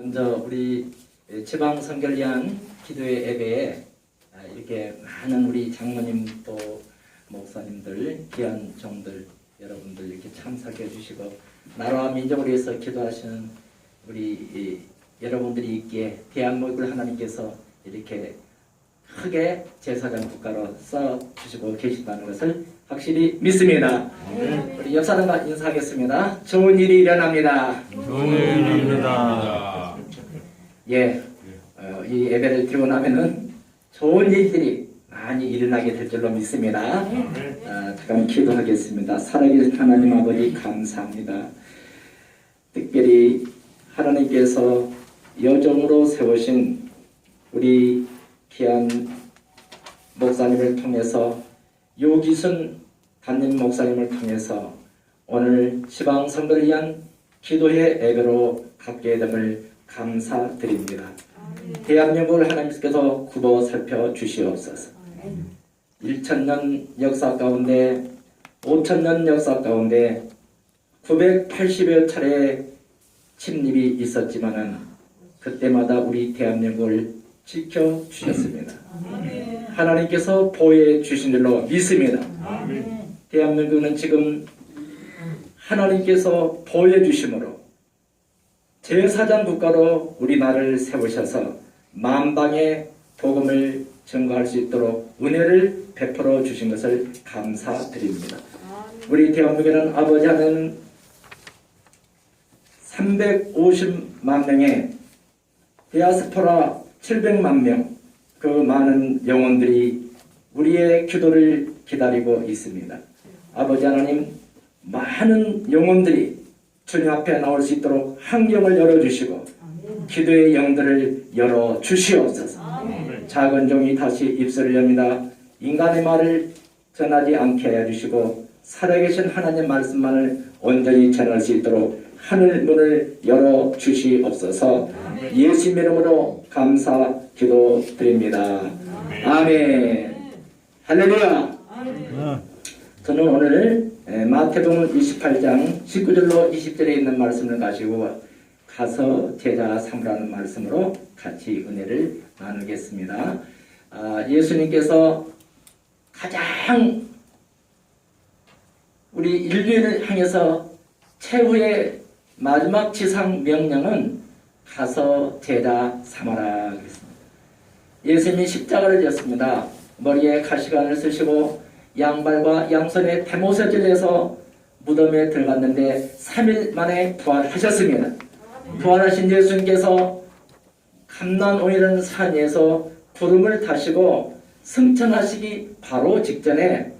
먼저 우리 지방선결위한 기도회 예배에 이렇게 많은 우리 장로님 또 목사님들, 귀한 종들 여러분들 이렇게 참석해 주시고 나라와 민족을 위해서 기도하시는 우리 여러분들이 있기에 대한민국을 하나님께서 이렇게 크게 제사장 국가로 써주시고 계신다는 것을 확실히 믿습니다. 우리 옆 사람과 인사하겠습니다. 좋은 일이 일어납니다. 좋은 일입니다. 예, 이 예배를 드리고 나면은 좋은 일들이 많이 일어나게 될 줄로 믿습니다. 잠깐 기도하겠습니다. 살아계신 하나님 아버지 감사합니다. 특별히 하나님께서 여정으로 세우신 우리 귀한 목사님을 통해서 요기순 담임 목사님을 통해서 오늘 지방선거를 위한 기도회 예배로 갖게 됨을 감사드립니다. 대한민국을 하나님께서 굽어 살펴 주시옵소서. 1000년 역사 가운데 5000년 역사 가운데 980여 차례 침입이 있었지만은 그때마다 우리 대한민국을 지켜주셨습니다. 하나님께서 보호해 주신 줄로 믿습니다. 대한민국은 지금 하나님께서 보호해 주심으로 제사장 국가로 우리나라를 세우셔서 만방의 복음을 전가할 수 있도록 은혜를 베풀어 주신 것을 감사드립니다. 우리 대한민국에는 아버지 하는 350만 명의 디아스포라 700만 명, 그 많은 영혼들이 우리의 기도를 기다리고 있습니다. 아버지 하나님, 많은 영혼들이 주님 앞에 나올 수 있도록 환경을 열어주시고 기도의 영들을 열어주시옵소서. 작은 종이 다시 입술을 엽니다. 인간의 말을 전하지 않게 해주시고 살아계신 하나님 말씀만을 온전히 전할 수 있도록 하늘 문을 열어주시옵소서. 예수 이름으로 감사 기도드립니다. 아멘. 할렐루야. 저는 오늘 마태복음 28장 19절로 20절에 있는 말씀을 가지고 가서 제자 삼으라는 말씀으로 같이 은혜를 나누겠습니다. 예수님께서 가장 우리 인류를 향해서 최후의 마지막 지상 명령은 가서 제자 삼아라 그랬습니다. 예수님이 십자가를 졌습니다. 머리에 가시관을 쓰시고 양발과 양손에 대못을 해서 무덤에 들어갔는데 3일 만에 부활하셨습니다. 부활하신 예수님께서 감난원이라는 산 위에서 구름을 타시고 승천하시기 바로 직전에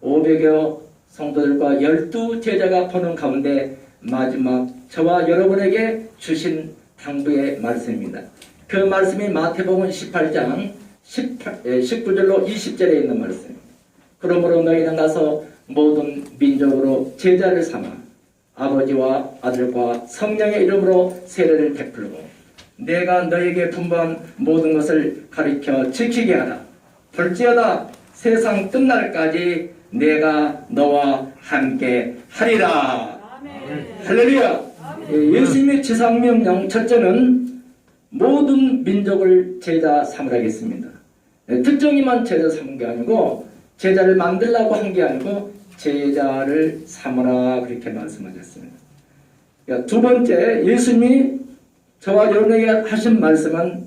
500여 성도들과 12제자가 보는 가운데 마지막 저와 여러분에게 주신 당부의 말씀입니다. 그 말씀이 마태복음 18장 19절로 20절에 있는 말씀입니다. 그러므로 너희는 가서 모든 민족으로 제자를 삼아 아버지와 아들과 성령의 이름으로 세례를 베풀고 내가 너에게 분부한 모든 것을 가르쳐 지키게 하라. 볼지어다 세상 끝날까지 내가 너와 함께 하리라. 할렐루야. 예수님의 지상명령 첫째는 모든 민족을 제자 삼으라겠습니다. 특정이만 제자 삼은 게 아니고 제자를 만들라고 한 게 아니고 제자를 삼으라 그렇게 말씀하셨습니다. 두 번째, 예수님이 저와 여러분에게 하신 말씀은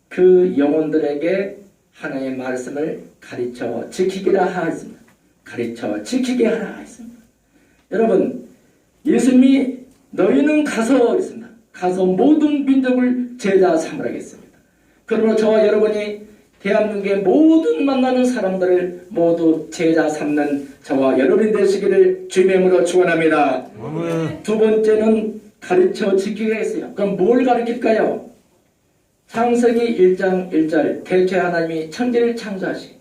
그 영혼들에게 하나님의 말씀을 가르쳐 지키기라 하였습니다. 가르쳐 지키게 하라 했습니다. 여러분, 예수님이 너희는 가서 했습니다. 가서 모든 민족을 제자 삼으라겠습니다. 그러므로 저와 여러분이 대한민국의 모든 만나는 사람들을 모두 제자 삼는 저와 여러분이 되시기를 주님의 이름으로 축원합니다. 두 번째는 가르쳐 지키게 했어요. 그럼 뭘 가르칠까요? 창세기 1장 1절 대체 하나님이 천지를 창조하시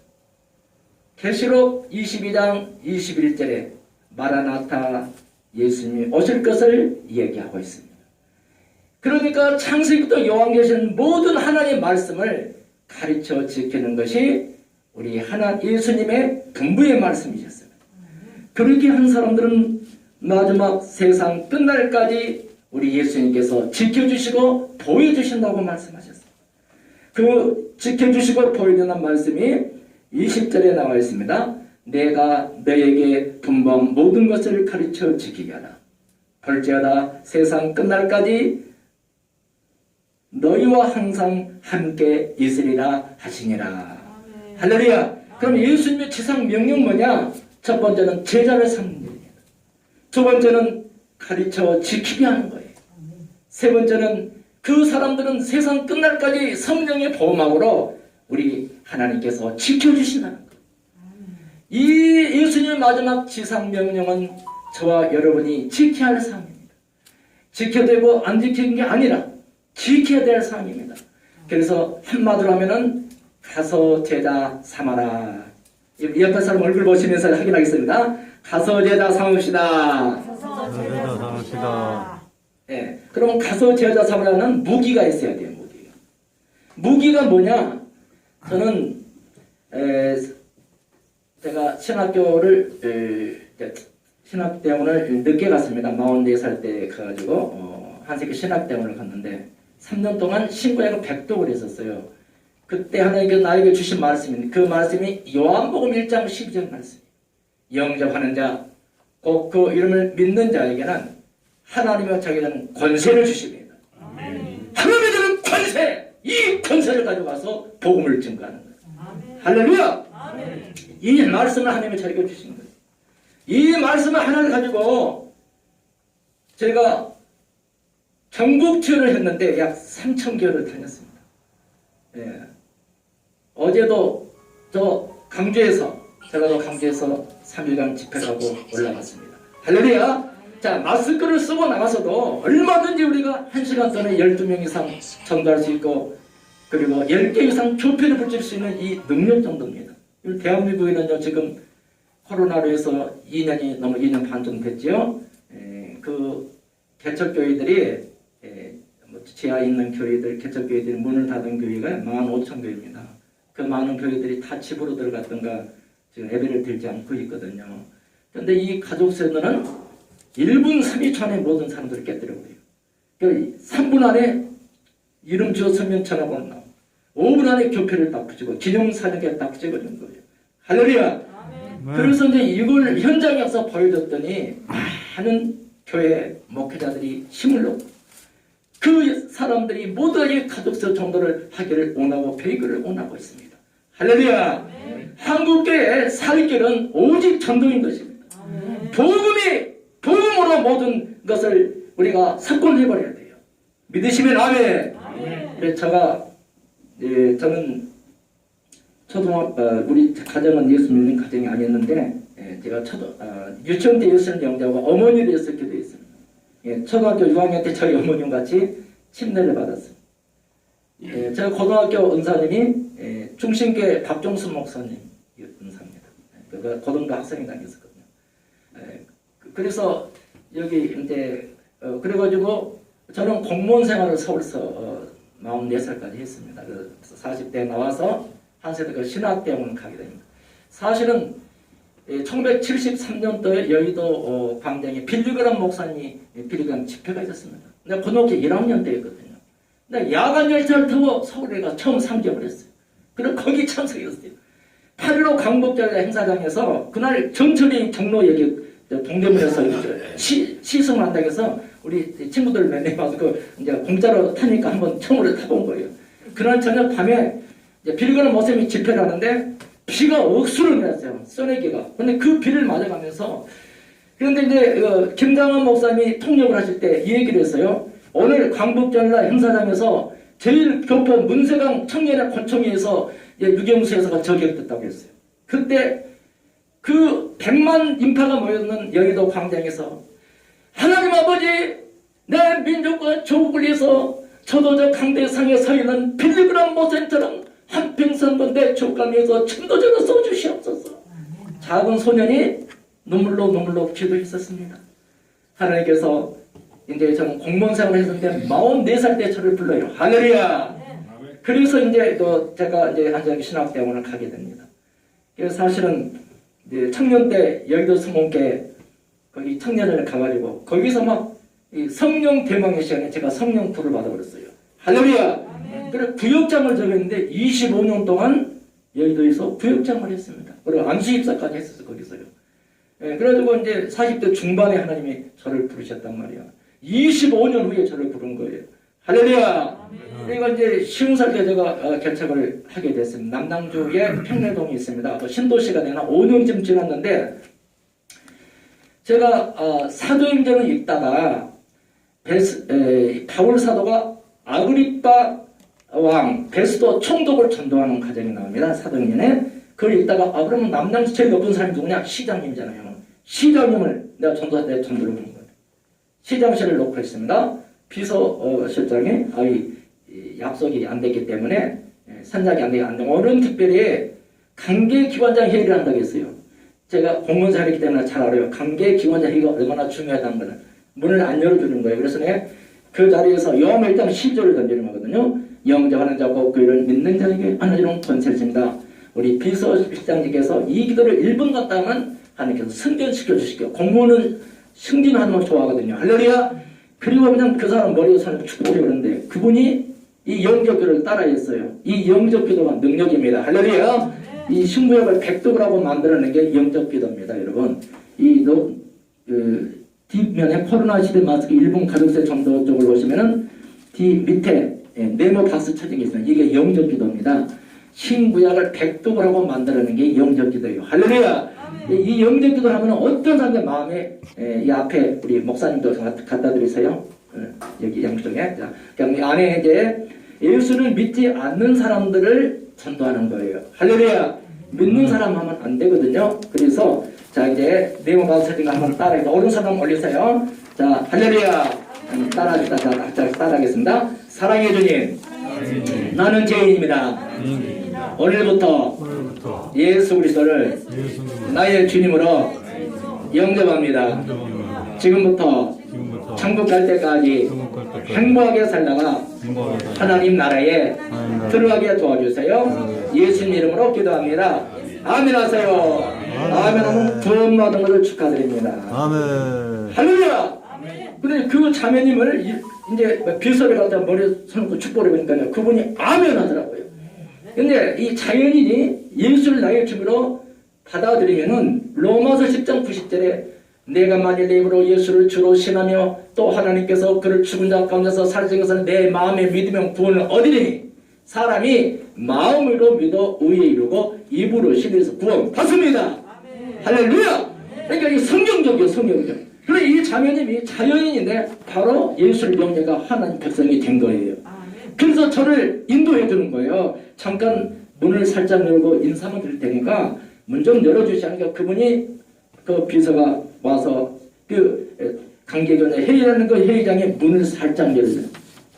계시록 22장 21절에 마라나타 예수님이 오실 것을 얘기하고 있습니다. 그러니까 창세기부터 요한계시는 모든 하나님의 말씀을 가르쳐 지키는 것이 우리 예수님의 분부의 말씀이셨습니다. 그렇게 한 사람들은 마지막 세상 끝날까지 우리 예수님께서 지켜주시고 보여주신다고 말씀하셨습니다. 그 지켜주시고 보여주는 말씀이 20절에 나와 있습니다. 내가 너에게 분부한 모든 것을 가르쳐 지키게 하라. 볼지어다 세상 끝날까지 너희와 항상 함께 있으리라 하시니라. 할렐루야. 그럼 예수님의 지상 명령 뭐냐? 첫 번째는 제자를 삼는 일입니다. 두 번째는 가르쳐 지키게 하는 거예요. 세 번째는 그 사람들은 세상 끝날까지 성령의 보호막으로 우리 하나님께서 지켜주신다는 거예요. 이 예수님의 마지막 지상 명령은 저와 여러분이 지켜야 할 사항입니다. 지켜야 되고 안 지키는 게 아니라 지켜야 될 사항입니다. 그래서 한마디로 하면은 가서 제자 삼아라. 옆에 사람 얼굴 보시면서 확인하겠습니다. 가서 제자 삼읍시다. 제자 삼읍시다. 예, 그럼 가서 제자 삼으라는 무기가 있어야 돼요. 무기가 뭐냐? 저는 제가 신학대원을 늦게 갔습니다. 44살 때 가가지고 한세기 신학대원을 갔는데 3년 동안 신구약을 백독을 했었어요. 그때 하나님께서 나에게 주신 말씀인데 그 말씀이 요한복음 1장 12절 말씀. 영접하는 자, 꼭 그 이름을 믿는 자에게는 하나님의 자기는 권세를 주십니다. 하나님의 자는 권세! 이 권세를 가져가서 복음을 증거하는 거예요. 할렐루야! 아멘. 이 말씀을 하나님의 자리가 주신 거예요. 이 말씀을 하나를 가지고 제가 전국 투어를 했는데 약 3,000개월을 다녔습니다. 예. 어제도 제가 강주에서 3일간 집회 가고 올라갔습니다. 할렐루야! 자, 마스크를 쓰고 나가서도 얼마든지 우리가 1시간 전에 12명 이상 전도할 수 있고 그리고 10개 이상 교회를 붙일 수 있는 이 능력 정도입니다. 대한민국에는요, 지금 코로나로 해서 2년 반 정도 됐죠. 그 개척교회들이 지하에 있는 교회들, 개척교회들이 문을 닫은 교회가 15,000교회입니다. 그 많은 교회들이 다 집으로 들어갔던가 지금 예배를 드리지 않고 있거든요. 그런데 이 가족세들은 1분 3초 안에 모든 사람들을 깨뜨려버려요. 그 3분 안에 이름 지었으면 전화번호 나오고 5분 안에 교표를 딱 붙이고 기념사진에 딱 찍어준 거예요. 할렐루야! 그래서 이제 이걸 현장에 와서 보여줬더니 많은 교회 목회자들이 힘을 놓고 그 사람들이 모두 이 가족세 정도를 하기를 원하고 배기를 원하고 있습니다. 할렐루야! 한국교회의 살 길은 오직 전도인 것입니다. 복음으로 모든 것을 우리가 석권해버려야 돼요. 믿으시면 아멘. 그래서 저는 우리 가정은 예수 믿는 가정이 아니었는데 제가 유치원 때 예수를 영접하고 어머니를 해서 기도했습니다. 초등학교 6학년 때 저희 어머님 같이 침례를 받았어요. 제가 고등학교 은사님이 중신교회 박종수 목사님 은사입니다. 그 고등부 학생이 다녔었거든요. 그래서 여기 이제 그래가지고 저는 공무원 생활을 서울서 44살까지 했습니다. 40대 나와서 한세대가 신학대학원을 가게 됩니다. 사실은 1973년도에 여의도 광장에 빌리그람 목사님이 빌리그람 집회가 있었습니다. 내가 고등학교 1학년 때였거든요. 내가 야간 열차를 타고 서울에 가 처음 상경을 했어요. 그리고 거기 참석했어요. 8.15 강복절 행사장에서 그날 정철이 종로 여기 동대문에서 시승을 한다고 해서 우리 친구들 몇 명 와서 이제 공짜로 타니까 한번 처음으로 타본 거예요. 그날 저녁 밤에 빌리그람 목사님이 집회를 하는데 비가 억수로 내렸어요. 써내기가. 근데 그 비를 맞아가면서 그런데 이제 김장원 목사님이 통역을 하실 때 이 얘기를 했어요. 오늘 광복절날 행사장에서 제일 교포 문세강 청년의 권총회에서 유경수에서가 저격됐다고 했어요. 그때 그 100만 인파가 모였는 여의도 광장에서 하나님 아버지 내 민족과 조국을 위해서 저도 강대상에 서 있는 빌리그람 목사님처럼 한평생도 내 족감에서 천도제로 써주시옵소서. 작은 소년이 눈물로 기도했었습니다. 하나님께서 이제 저는 공무원 생활을 했는데 44살 때 저를 불러요. 할렐루야. 그래서 이제 제가 이제 한자기 신학대학원을 가게 됩니다. 그래서 사실은 이제 청년 때 여의도 성공회 거기 청년을 가가지고 거기서 막 이 성령 대망의 시간에 제가 성령 불을 받아버렸어요. 할렐루야. 그래 구역장을 적었는데 25년 동안 여의도에서 구역장을 했습니다. 그리고 안수입사까지 했었어요. 거기서요. 예, 그래가지고 이제 40대 중반에 하나님이 저를 부르셨단 말이야. 25년 후에 저를 부른 거예요. 할렐루야. 그러니까 이제 20살 때 제가 개척을 하게 됐습니다. 남낭주에 평내동이 있습니다. 신도시가 되나 5년쯤 지났는데 제가 사도행전을 읽다가 바울 사도가 아그리빠 왕 베스도 총독을 전도하는 과정이 나옵니다. 사도행전에 그걸 읽다가 그러면 남낭주 제일 높은 사람이 누구냐? 시장님이잖아요. 시장님을 내가 전도할 때 전도를 보는 거예요. 시장실을 놓고 있습니다. 비서실장이 약속이 안 됐기 때문에 선작이 안 되고 오늘 특별히 관계기관장 회의를 한다고 했어요. 제가 공무원사 했기 때문에 잘 알아요. 관계기관장 회의가 얼마나 중요하다는 거는 문을 안 열어주는 거예요. 그래서 그 자리에서 영어 일단 10조를 던지는 거거든요. 영접하는 자고 그를 믿는 자에게 하나님은 권세를 줍니다. 우리 비서실장님께서 이 기도를 1분 갔다 하면 하나님께서 승진시켜 주시고 공무원은 승진하는 걸 좋아하거든요. 할렐루야. 그리고 그냥 그 사람 머리에 손을 축복해 그러는데 그분이 이 영접기도를 따라했어요. 이 영접기도가 능력입니다. 할렐루야. 이 신구역을 백독으로 만들어낸 게 영접기도입니다. 여러분 뒷면에 코로나 시대 마스크 일본 가족세 전도 쪽을 보시면은 뒤 밑에 네모 박스 쳐진 게 있어요. 이게 영접기도입니다. 신구약을 백독으로 만들어낸 게 영접기도예요. 할렐루야. 이 영접기도를 하면 어떤 사람의 마음에 이 앞에 우리 목사님도 갖다 드리세요. 여기 양쪽에. 자, 이 안에 이제 예수를 믿지 않는 사람들을 전도하는 거예요. 할렐루야. 믿는 사람 하면 안 되거든요. 그래서 자 이제 네모 박스 쳐진 거 한번 따라해. 오른손 한번 올리세요. 자 할렐루야. 따라하겠습니다. 사랑해 주님. 나는 죄인입니다. 오늘부터 예수 그리스도를 나의 주님으로 영접합니다. 지금부터 천국 갈 때까지 행복하게 살다가 하나님 나라에 들어가게 도와주세요. 예수님 이름으로 기도합니다. 아멘 하세요. 아멘 하면 구원 받은 것을 축하드립니다. 아멘. 할렐루야. 근데 그 자매님을 이제 비서를 갖다 머리에 손놓고 축복을 해보니까요. 그분이 아멘 하더라고요. 근데 이 자연인이 예수를 나의 주로 받아들이면은 로마서 10장 90절에 내가 만일 내 입으로 예수를 주로 신하며 또 하나님께서 그를 죽은 자 가운데서 살리신 것을 내 마음에 믿으면 구원을 얻으리니 사람이 마음으로 믿어 의에 이르고 입으로 신뢰해서 구원 받습니다. 할렐루야. 그러니까 이게 성경적이에요. 성경적. 그래 이 자매님이 자연인인데 바로 예수를 영접가 하나님 백성이 된 거예요. 그래서 저를 인도해 주는 거예요. 잠깐 문을 살짝 열고 인사만 드릴 테니까 문 좀 열어주시니까 그분이 그 비서가 와서 그 관계견에 회의라는 그 회의장에 문을 살짝 열어줘요.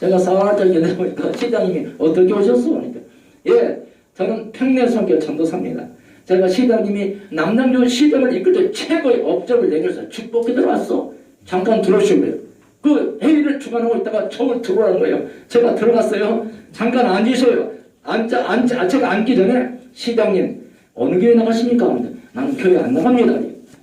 제가 살짝 열어보니까 시장님이 어떻게 오셨어? 그러니까 예, 저는 평내선교 전도사입니다. 제가 시장님이 남남교 시장을 이끌 때 최고의 업적을 내려서 축복해 들어왔어. 잠깐 들어오시고요. 그 회의를 주관하고 있다가 저를 들어오라는 거예요. 제가 들어갔어요. 잠깐 앉으셔요. 제가 앉기 전에 시장님 어느 교회 나가십니까? 나는 교회 안 나갑니다.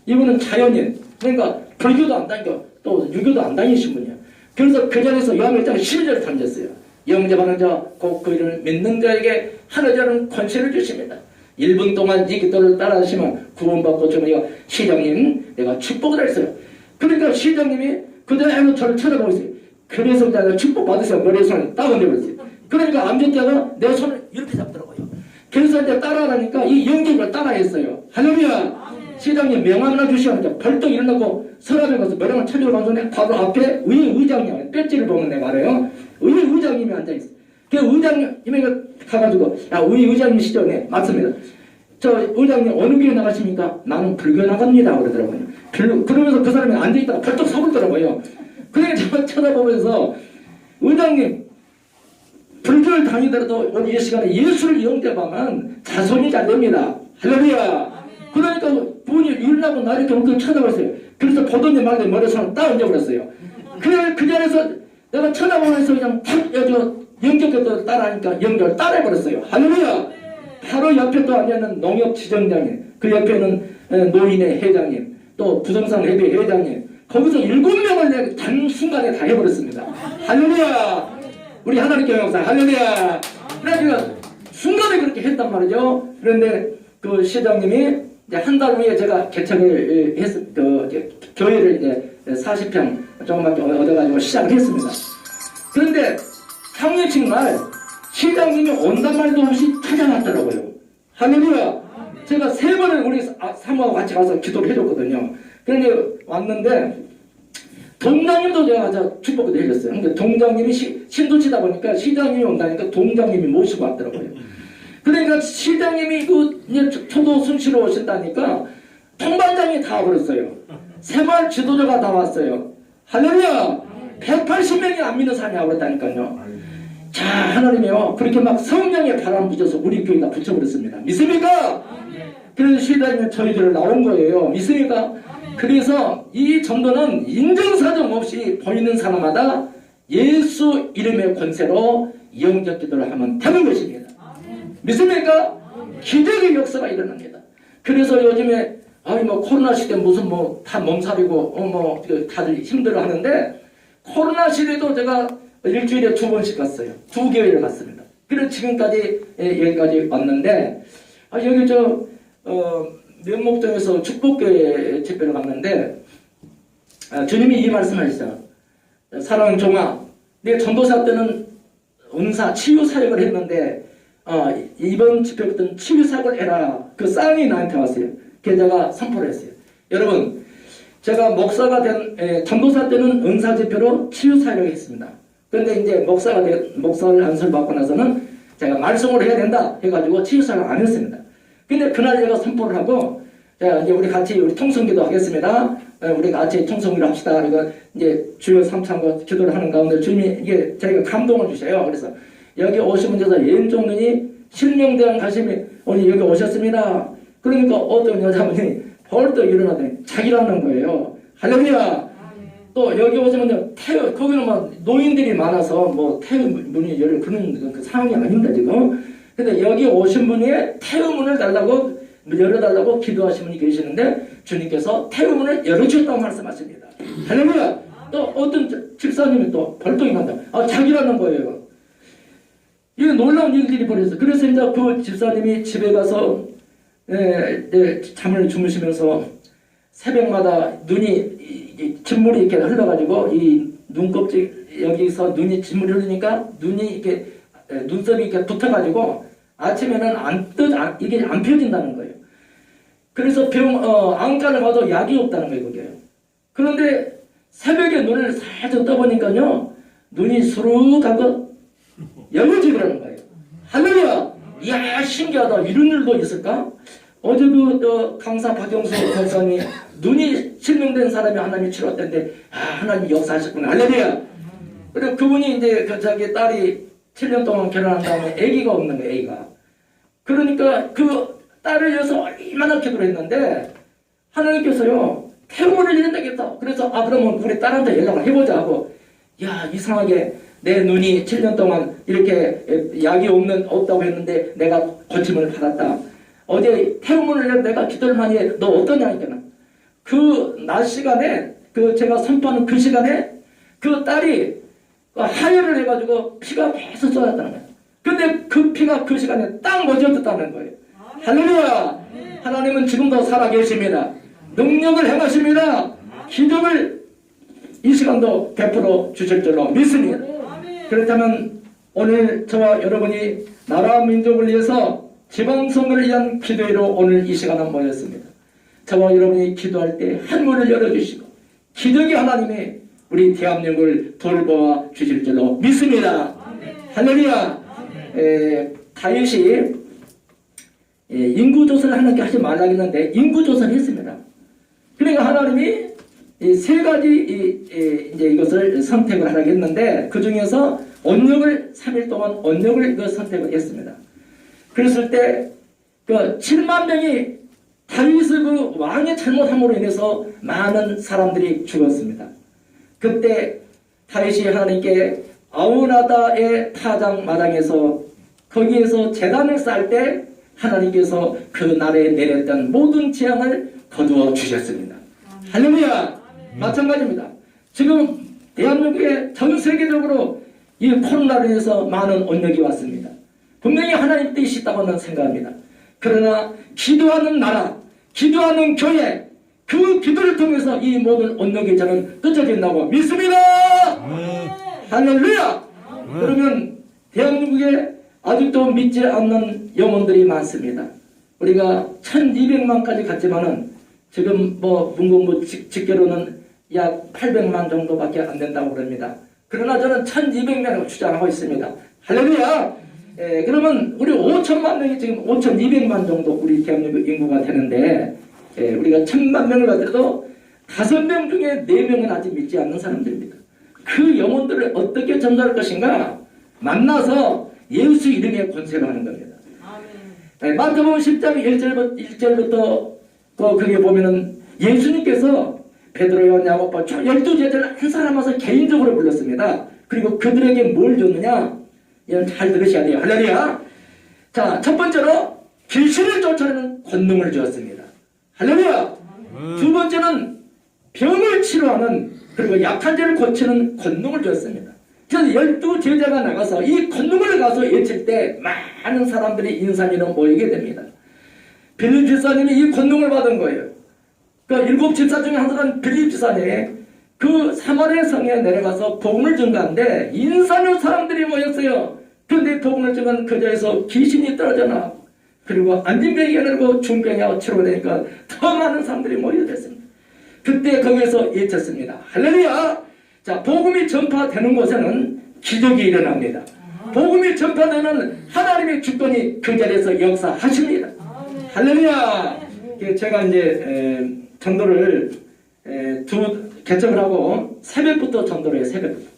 이분은 자연인. 그러니까 불교도 안 다니고 또 유교도 안 다니신 분이야. 그래서 그 자리에서 요한일장 12절을 던졌어요. 영접하는 자, 곧 그 이름을 믿는 자에게 하나님은 권세를 주십니다. 1분 동안 이 기도를 따라하시면 구원받고 주니까 시장님 내가 축복을 했어요. 그러니까 시장님이 그대로 저를 쳐다보고 있어요. 그래서 내가 축복받으세요. 머리에 손을 딱 얹어버렸어요. 그러니까 앉았다가 내 손을 이렇게 잡더라고요. 그래서 이제 따라하니까 이 영접을 따라했어요. 할렐루야. 시장님 명함 하나 주시니까 벌떡 일어나고 서랍에 가서 명함을 찾으러 가서 바로 앞에 의장님 배지를 보면 내가 알아요. 의장님이 앉아있어요. 그 의장님이 가가지고 야 의장님이시죠? 네 맞습니다. 저 의장님 어느 교회 나가십니까? 나는 불교 나갑니다 그러더라고요. 그러면서 그 사람이 앉아있다가 벌떡 서불더라고요. 그래서 제가 쳐다보면서 의장님 불교를 다니더라도 오늘 이 시간에 예수를 영접하면 자손이 잘 됩니다. 할렐루야. 그러니까 분이 일나고 나를 이렇게 쳐다봤어요. 그래서 보더니 말에 머리에 손을 딱 얹어버렸어요. 그래 그 자리에서 내가 쳐다보면서 그냥 탁 영접도 따라하니까 영접을 따라해버렸어요. 할렐루야. 바로 옆에 또 앉아있는 농협지점장님, 그 옆에는 노인의 회장님, 또 부동산 회비 회장님, 거기서 7명을 내가 단순간에 다 해버렸습니다. 할렐루야! 우리 하나님 교회 목사 할렐루야! 그래가지고 순간에 그렇게 했단 말이죠. 그런데 그 시장님이 이제 한 달 후에 제가 개척을 교회를 이제 40평 조금밖에 얻어가지고 시작을 했습니다. 그런데 창립식 날 시장님이 온단 말도 없이 찾아왔더라고요. 할렐루야! 제가 3번을 우리 사모하고 같이 가서 기도를 해줬거든요. 그런데 왔는데 동장님도 제가 축복도 해줬어요. 근데 동장님이 신도치다 보니까 시장님이 온다니까 동장님이 모시고 왔더라고요. 그러니까 시장님이 이제 초도 순시로 오신다니까 통반장이 다 와버렸어요. 새마을 지도자가 다 왔어요. 할렐루야! 180명이 안 믿는 사람이 와버렸다니까요. 자, 하나님이요. 그렇게 막 성령의 바람 부셔서 우리 교회가 붙여버렸습니다. 믿습니까? 그래서 시장님이 저희들을 나온 거예요. 믿습니까? 그래서 이 전도는 인정사정 없이 보이는 사람마다 예수 이름의 권세로 영적 기도를 하면 되는 것입니다. 믿습니까? 기적의 역사가 일어납니다. 그래서 요즘에 코로나 시대 무슨 다 몸살이고 다들 힘들어 하는데 코로나 시대도 제가 일주일에 2번씩 갔어요. 2개월을 갔습니다. 그래서 지금까지 여기까지 왔는데 여기 면목동에서 축복교회 집회를 갔는데 주님이 이 말씀하시죠. 사랑하는 종아, 내 전도사 때는 은사 치유 사역을 했는데 이번 집회부터는 치유 사역을 해라. 그 사인이 나한테 왔어요. 그래서 제가 선포를 했어요. 여러분, 제가 목사가 된 전도사 때는 은사 집회로 치유 사역을 했습니다. 그런데 이제 목사를 안수를 받고 나서는 제가 말씀을 해야 된다 해가지고 치유 사역을 안 했습니다. 근데 그날 제가 선포를 하고, 자, 이제 우리 같이 통성기도 하겠습니다. 우리 같이 통성기를 합시다. 그리고 이제 주요 3차과 기도를 하는 가운데 주님이 이게 저희가 감동을 주셔요. 그래서 여기 오시면 돼서 연종눈이 실명대왕 가심이 오늘 여기 오셨습니다. 그러니까 어떤 여자분이 벌떡 일어나더니 자기라는 거예요. 할렐루야! 또 여기 오시면 거기는 막 노인들이 많아서 태문이 열릴 그런 그 상황이 아닙니다, 지금. 근데 여기 오신 분이 태우문을 열어달라고 기도하신 분이 계시는데 주님께서 태우문을 열어주셨다고 말씀하십니다. 할렐루야! 또 어떤 집사님이 또 벌떡 일어난다. 자기라는 거예요. 이게 놀라운 일들이 벌어졌어요. 그래서 이제 그 집사님이 집에 가서 잠을 주무시면서 새벽마다 진물이 이렇게 흘러가지고 이 눈껍질 여기서 눈이 흐르니까 눈이 이렇게 눈썹이 이렇게 붙어가지고 아침에는 이게 안 펴진다는 거예요. 그래서 안과를 가도 약이 없다는 거예요, 그게. 그런데 새벽에 눈을 살짝 떠보니까요, 눈이 수룩하고 열려지더라는 거예요. 할렐루야! 이야, 신기하다. 이런 일도 있을까? 어제 강사 박영수 권사님이 눈이 실명된 사람이 하나님이 치료했는데, 하나님이 역사하셨구나. 할렐루야! 그리고 그분이 이제 자기 딸이 7년 동안 결혼한 다음에 아기가 없는 거예요, 아기가. 그러니까 그 딸을 위해서 얼마나 기도를 했는데, 하나님께서요, 태움을 일어나겠다. 그래서, 그러면 우리 딸한테 연락을 해보자 하고, 이상하게 내 눈이 7년 동안 이렇게 약이 없다고 했는데 내가 고침을 받았다. 어제 태우문을 내가 기도를 많이 해. 너 어떠냐니까. 그 낮 시간에, 제가 선포하는 그 시간에 그 딸이 하혈을 해가지고 피가 계속 쏟았다는 거예요. 근데 그 피가 그 시간에 딱 멎어졌다는 거예요. 할렐루야! 하나님은 지금도 살아계십니다. 능력을 행하십니다. 기적을 이 시간도 베풀어 주실 줄로 믿습니다. 그렇다면 오늘 저와 여러분이 나라와 민족을 위해서 지방선거를 위한 기도회로 오늘 이 시간에 모였습니다. 저와 여러분이 기도할 때 한문을 열어주시고 기적이 하나님이 우리 대한민국을 돌보아 주실 줄로 믿습니다. 할렐루야! 다윗이 인구조사를 하나님께 하지 말라고 했는데 인구조사를 했습니다. 그러니까 하나님이 이 3가지 이제 이것을 선택을 하라고 했는데 그 중에서 언역을 3일 동안 언역을 선택을 했습니다. 그랬을 때 7만 명이 다윗의 왕의 잘못함으로 인해서 많은 사람들이 죽었습니다. 그때 다윗이 하나님께 아우나다의 타작 마당에서 거기에서 제단을 쌓을 때 하나님께서 그 날에 내렸던 모든 재앙을 거두어 주셨습니다. 할렐루야! 마찬가지입니다. 지금 대한민국에 전 세계적으로 이 코로나로 인해서 많은 언역이 왔습니다. 분명히 하나님 뜻이 있다고는 생각합니다. 그러나 기도하는 나라, 기도하는 교회, 그 기도를 통해서 이 모든 언역이 저는 뜯어진다고 믿습니다. 할렐루야. 그러면 대한민국에 아직도 믿지 않는 영혼들이 많습니다. 우리가 1200만까지 갔지만은 지금 문공부 직계로는 약 800만 정도밖에 안 된다고 그럽니다. 그러나 저는 1200명이라고 주장하고 있습니다. 할렐루야. 그러면 우리 5천만 명이 지금 5200만 정도 우리 대한민국 인구가 되는데 우리가 1000만 명을 가더라도 5명 중에 4명은 아직 믿지 않는 사람들입니다. 그 영혼들을 어떻게 전달할 것인가? 만나서 예수 이름의 권세를 하는 겁니다. 마태복음 10장 1절부터 거기에 보면은 예수님께서 베드로, 요한, 야고보 12제자를 한 사람 와서 개인적으로 불렀습니다. 그리고 그들에게 뭘 줬느냐? 이건 잘 들으셔야 돼요. 할렐루야. 자, 첫 번째로 귀신을 쫓아내는 권능을 주었습니다. 할렐루야. 두 번째는 병을 치료하는 그리고 약한 자를 고치는 권능을 주었습니다. 그래서 12제자가 나가서 이 권능을 가서 외칠 때 많은 사람들이 인산이로 모이게 됩니다. 빌립 집사님이 이 권능을 받은 거예요. 그 7 집사 중에 한 사람 빌립 집사님이 그 사마리아 성에 내려가서 복음을 전가하는데 인산의 사람들이 모였어요. 그런데 복음을 전가한 그 자에서 귀신이 떨어져 나오고 그리고 안진병이 아니고 중병이 치료되니까 더 많은 사람들이 모여졌습니다. 그때 거기에서 외쳤습니다. 할렐루야. 자, 복음이 전파되는 곳에는 기적이 일어납니다. 복음이 전파되는 하나님의 주권이 그 자리에서 역사하십니다. 할렐루야. 제가 이제 전도를 개척을 하고 새벽부터 전도를 해요. 새벽부터.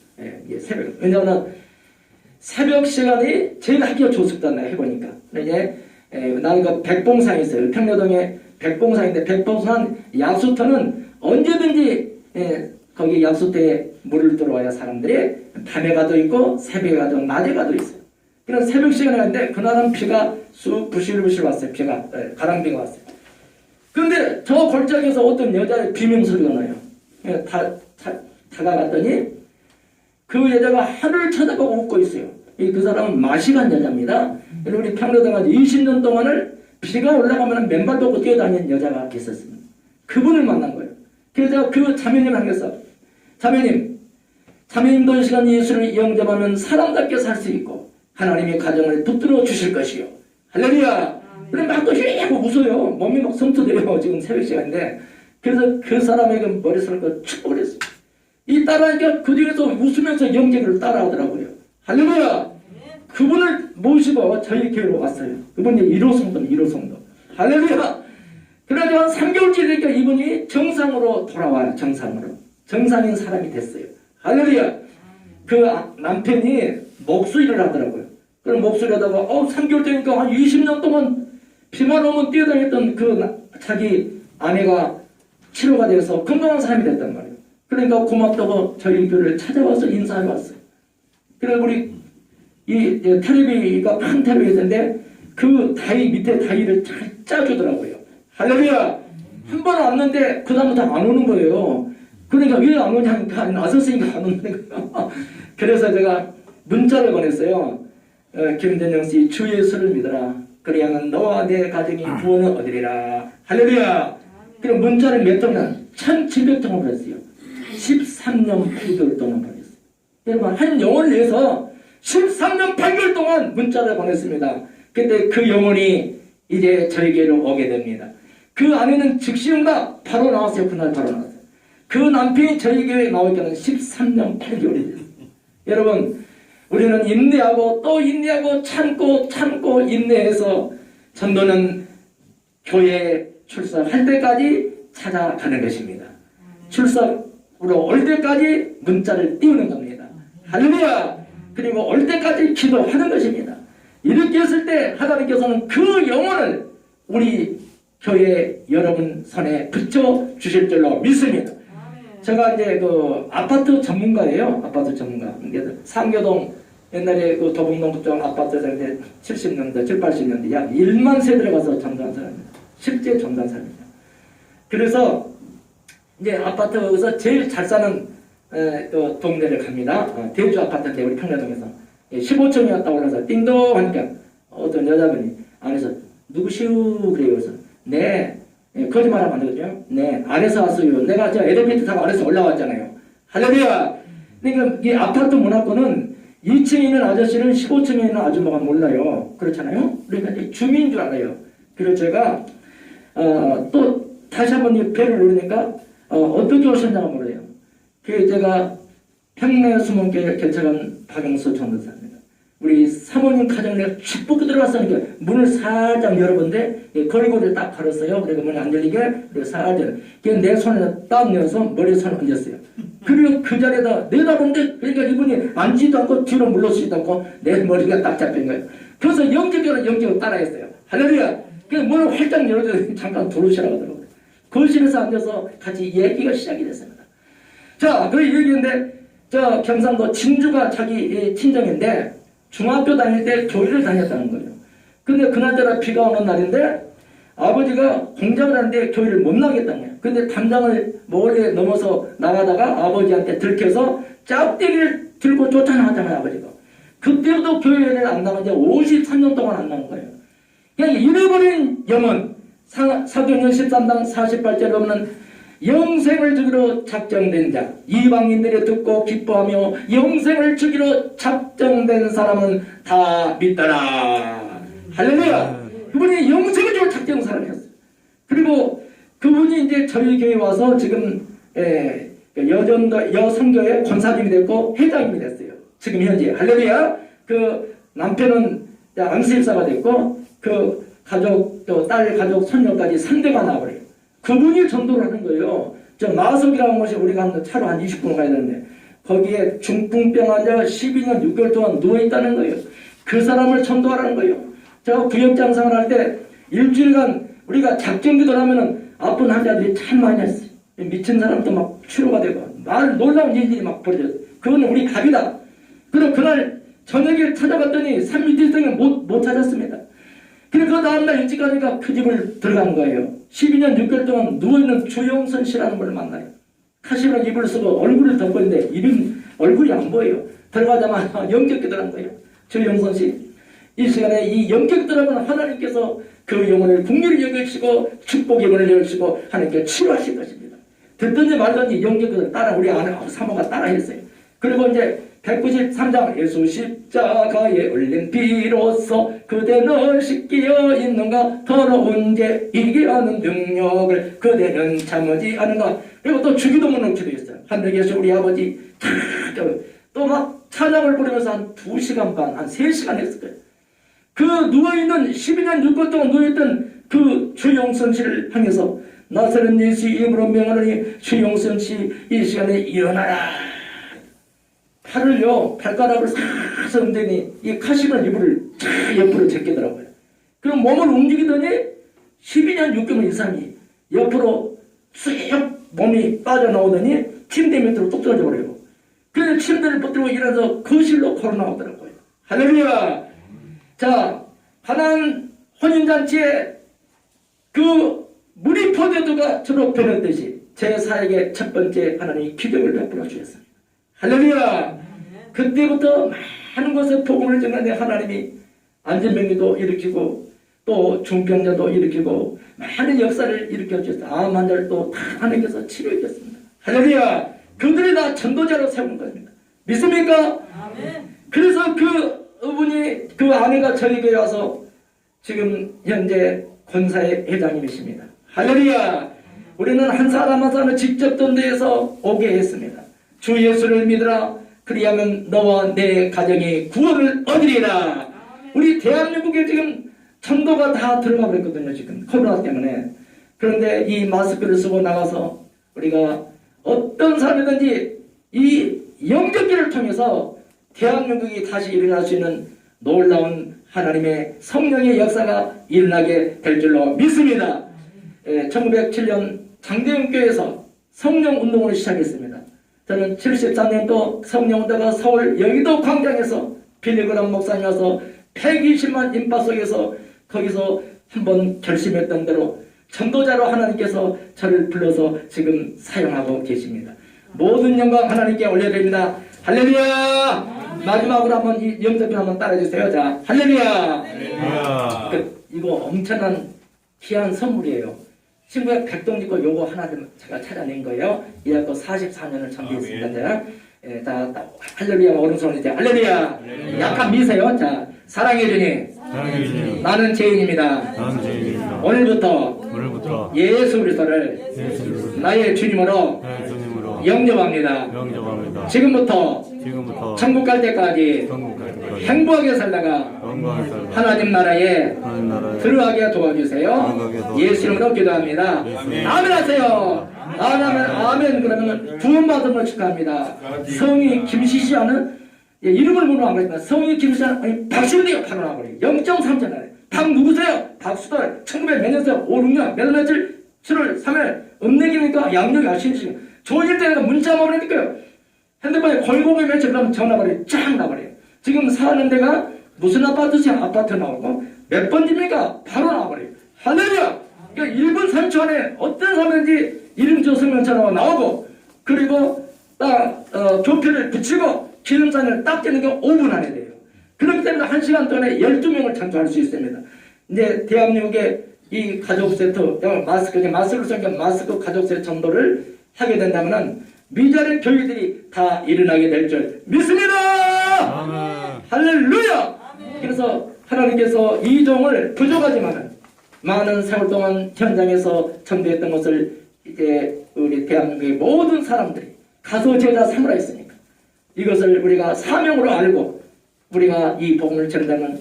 새벽. 왜냐하면 새벽 시간이 제일 하기가 좋습니다. 해보니까. 이제 나는 그 백봉산이 있어요. 평려동에 백봉산인데 백봉산 약수터는 언제든지 거기 약수터에 물을 들어와야 사람들이 밤에 가도 있고 새벽에 가도 낮에 가도 있어요. 그런 새벽 시간에 갔는데 그날은 비가 쑥 부실부실 왔어요. 비가 가랑비가 왔어요. 그런데 저 골짜기에서 어떤 여자의 비명소리가 나요. 다가갔더니 그 여자가 하늘을 쳐다보고 웃고 있어요. 그 사람은 마시간 여자입니다. 우리 평로동안 20년 동안을 비가 올라가면 맨발 뻗고 뛰어다니는 여자가 있었습니다. 그분을 만난 거예요. 그래서 그 자매님을 하면서 자매님도 이 시간 예수를 영접하면 사람답게 살 수 있고 하나님의 가정을 붙들어 주실 것이요. 할렐루야. 그래 막 또 휘하고 웃어요. 몸이 막 섬뜩해요. 지금 새벽 시간인데. 그래서 그 사람에게 머리속을 축복을 했어요. 이 따라하니까 그 뒤에서 웃으면서 영접을 따라하더라고요. 할렐루야. 그분을 모시고 저희 교회로 왔어요. 그분이 1호 성도. 할렐루야. 그래서 한 3개월째 되니까 이분이 정상으로 돌아와요. 정상인 사람이 됐어요. 할렐루야. 그 남편이 목수일을 하더라고요. 그럼 목수를 하다가 3개월 되니까 한 20년 동안 비만 오면 뛰어다녔던 그 자기 아내가 치료가 돼서 건강한 사람이 됐단 말이에요. 그러니까 고맙다고 저희 교회를 찾아와서 인사해 왔어요. 그래서 우리 이 텔레비가 큰 텔레비였는데 그 다이 밑에 다이를 잘 짜주더라고요. 할렐루야. 한 번 왔는데 그 다음부터 안 오는 거예요. 그러니까 왜 안 오냐니까 나섰으니까 안 오는 거예요. 그래서 제가 문자를 보냈어요. 김대영 씨 주 예수를 믿어라. 그리하면 너와 내 가정이 구원을 얻으리라. 할렐루야. 그럼 문자를 몇 통이나 1700통을 보냈어요. 13년 8개월 동안 보냈어요. 여러분 한 영혼을 위해서 13년 8개월 동안 문자를 보냈습니다. 그때 그 영혼이 이제 저에게로 오게 됩니다. 그 안에는 즉시응답 바로 나왔어요. 그날 바로 나왔어요. 그 남편이 저희 교회에 나오기는 13년 8개월이 됐어요. 여러분 우리는 인내하고 또 인내하고 참고 인내해서 전도는 교회에 출석할 때까지 찾아가는 것입니다. 출석으로 올 때까지 문자를 띄우는 겁니다. 할렐루야. 그리고 올 때까지 기도하는 것입니다. 이렇게 했을 때 하나님께서는 그 영혼을 우리 교회 여러분 손에 붙여 주실 줄로 믿습니다. 제가 이제 그 아파트 전문가예요. 아파트 전문가. 상교동 옛날에 그 도봉동 그쪽 아파트에 70년대, 7, 80년대 약 1만 세대를 가서 전도한 사람입니다. 실제 전도한 사람입니다. 그래서 이제 아파트에서 제일 잘 사는 또 동네를 갑니다. 대주 아파트인데 우리 평야동에서 15층이었다 올라서 띵동 하니까 어떤 여자분이 안에서 누구시오 그래요. 그래서 네, 거짓말하면 안 되거든요. 네, 안에서 왔어요. 내가 저 엘리베이터 타고 안에서 올라왔잖아요. 할렐루야. 그러니까 이 아파트 문화권은 2층에 있는 아저씨는 15층에 있는 아줌마가 몰라요. 그렇잖아요. 그러니까 주민인 줄 알아요. 그래서 제가 또 다시 한번 배를 누르니까 어떻게 오셨냐고 물어요. 그래서 제가 평내 수목회 개척한 박영수 전도사입니다. 우리 사모님 가정에 내가 축복이 들어갔으니까 문을 살짝 열어본데 거리고리를 딱 걸었어요. 그리고 문이 안 열리게 그리고 살짝 그래서 내 손에 딱 넣어서 머리에 손을 얹었어요. 그리고 그 자리에다 내다본데 그러니까 이분이 앉지도 않고 뒤로 물러서지도 않고 내 머리가 딱 잡힌 거예요. 그래서 영적으로 따라했어요. 할렐루야. 그래서 문을 활짝 열어줘서 잠깐 들어오시라고 하더라고요. 거실에서 앉아서 같이 얘기가 시작이 됐습니다. 자, 그 얘기인데 저 경상도 진주가 자기 친정인데 중학교 다닐 때 교회를 다녔다는 거예요. 근데 그날따라 비가 오는 날인데 아버지가 공장을 하는데 교회를 못 나가겠다는 거예요. 근데 담장을 멀리 넘어서 나가다가 아버지한테 들켜서 짝대기를 들고 쫓아나갔잖아요, 아버지가. 그때부터 교회를 안 나간 지 53년 동안 안 나간 거예요. 그냥 잃어버린 영혼, 사도행전 13장 48절에 보면 영생을 주기로 작정된 자, 이방인들이 듣고 기뻐하며 영생을 주기로 작정된 사람은 다 믿더라. 할렐루야. 그분이 영생을 주기로 작정된 사람이었어요. 그리고 그분이 이제 저희 교회에 와서 지금 여전도 여성교회 권사님이 됐고 회장님이 됐어요. 지금 현재. 할렐루야. 그 남편은 안수입사가 됐고 그 가족 또 딸 가족 손녀까지 3대가 나와버려요. 그분이 전도를 하는 거예요. 저 마석이라는 곳이 우리가 차로 한 20분 가야 되는데 거기에 중풍병 환자가 12년 6개월 동안 누워있다는 거예요. 그 사람을 전도하라는 거예요. 제가 구역장상을 할 때 일주일간 우리가 작정기도를 하면은 아픈 환자들이 참 많이 했어요. 미친 사람도 막 치료가 되고 놀라운 일들이 막 벌어졌어요. 그건 우리 답이다. 그리고 그날 저녁에 찾아봤더니 3일째 동안 못 찾았습니다. 그래서 그 다음날 일찍 가니까 그 집을 들어간 거예요. 12년 6개월 동안 누워있는 주영선 씨라는 분을 만나요. 카시로 입을 쓰고 얼굴을 덮고 있는데 얼굴이 안 보여요. 들어가자마자 영격기도를 한 거예요. 주영선 씨. 이 시간에 이 영격기도라면 하나님께서 그 영혼을 국리를 여기시고 축복 영혼을 여기시고 하나님께 치료하실 것입니다. 듣든지 말든지 영격기도를 따라 우리 아내 사모가 따라 했어요. 그리고 이제 193장 예수 십자가에 올린 비로소 그대는 씻기어 있는가 더러운 죄 이게 하는 능력을 그대는 참지 않는가. 그리고 또 주기도문을 기도했어요. 하늘에 계신 우리 아버지 또 막 찬양을 부르면서 한 2시간 반 한 3시간 했을 거예요. 그 누워있는 12년 6개월 동안 누워있던 그 주용선 씨를 향해서 나사렛 예수 이름으로 명하노니 주용선 씨 이 시간에 일어나라. 팔을요, 발가락을 싹 흔드니 이 카시만 이불을 쫙 옆으로 제끼더라고요. 그럼 몸을 움직이더니 12년 6개월 이상이 옆으로 쑥 몸이 빠져나오더니 침대 밑으로 뚝 떨어져 버려요. 그래서 침대를 붙들고 일어나서 거실로 걸어 나오더라고요. 할렐루야! 자, 가난 혼인잔치에 그 물이 퍼져도가 저로 변했듯이 제 사에게 첫 번째 하나님이 기적을 베풀어 주셨습니다. 할렐루야! 그때부터 많은 곳에 복음을 전하는데 하나님이 안전병기도 일으키고 또 중병자도 일으키고 많은 역사를 일으켜 주셨어요. 암 환자를 또 다 하나님께서 치료해 주셨습니다. 할렐루야! 그들이 다 전도자로 세운 겁니다. 믿습니까? 아멘. 그래서 그분이 그 아내가 저희 교회 와서 지금 현재 권사의 회장님이십니다. 할렐루야! 우리는 한 사람 한 사람을 직접 전도해서 오게 했습니다. 주 예수를 믿으라. 그리하면 너와 내 가정이 구원을 얻으리라. 우리 대한민국에 지금 전도가 다 들어가 버렸거든요. 지금 코로나 때문에. 그런데 이 마스크를 쓰고 나가서 우리가 어떤 사람이든지 이 영접기를 통해서 대한민국이 다시 일어날 수 있는 놀라운 하나님의 성령의 역사가 일어나게 될 줄로 믿습니다. 1907년 장대영교회에서 성령운동을 시작했습니다. 저는 73년도 성령운동가 서울 여의도 광장에서 빌리그람 목사님 와서 120만 인파 속에서 거기서 한번 결심했던 대로 전도자로 하나님께서 저를 불러서 지금 사용하고 계십니다. 모든 영광 하나님께 올려드립니다. 할렐루야! 마지막으로 한번 이 영접을 한번 따라해주세요. 자, 할렐루야! 이거 엄청난 귀한 선물이에요. 친구의 백동님 거 요거 하나 제가 찾아낸 거예요. 이학거 44년을 참배했습니다. 자, 할렐루야 오른손을 이제 할렐루야. 약한 미세요. 자, 사랑해 주님. 나는 죄인입니다. 오늘부터 예수 그리스도를 나의 주님으로 영접합니다. 지금부터 천국 갈 때까지 행복하게 살다가 하나님 나라에 들어가게 도와주세요. 예수 이름으로 기도합니다. 아멘 하세요. 아멘. 그러면 구원받은 걸 축하합니다. 성이 김시시하는 이름을 모르는 안 그랬지만 성이 김시시하는 박수리가 바로 나와버려요. 0.3잖아요. 박 누구세요? 박수달 1900 몇 년생 5, 6년 몇 며칠 7월 3일 음내기니까 양력이 아시지 조질 때가 문자 먹으니까요. 핸드폰에 걸공에 며칠 그러면 전화번호 쫙 나버려요. 지금 사는 데가 무슨 아파트지? 아파트 나오고 몇 번입니까? 바로 나와버려요. 할렐루야! 그러니까 1분 3초 안에 어떤 사람인지 이름 저 성명처럼 나오고 그리고 딱 교표를 붙이고 기름잔을 딱 떼는 게 5분 안에 돼요. 그렇기 때문에 1시간 동안에 12명을 창조할 수 있습니다. 이제 대한민국의 이 가족 세트, 마스크를 쓰니까 마스크 가족 세트 정도를 하게 된다면은 미자립 교회들이 다 일어나게 될 줄 믿습니다. 아멘. 할렐루야. 아멘. 그래서 하나님께서 이 종을 부족하지만은 많은 세월 동안 현장에서 전도했던 것을 이제 우리 대한민국의 모든 사람들이 가서 제자 삼으라 했으니까 이것을 우리가 사명으로 알고 우리가 이 복음을 전하는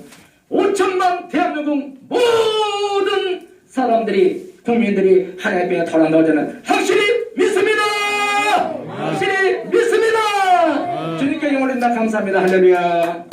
5천만 대한민국 모든 사람들이 국민들이 하나님께 돌아온다고 저는 확실히 믿습니다. 확실히 믿습니다. 주님께 영원히 감사합니다. 할렐루야.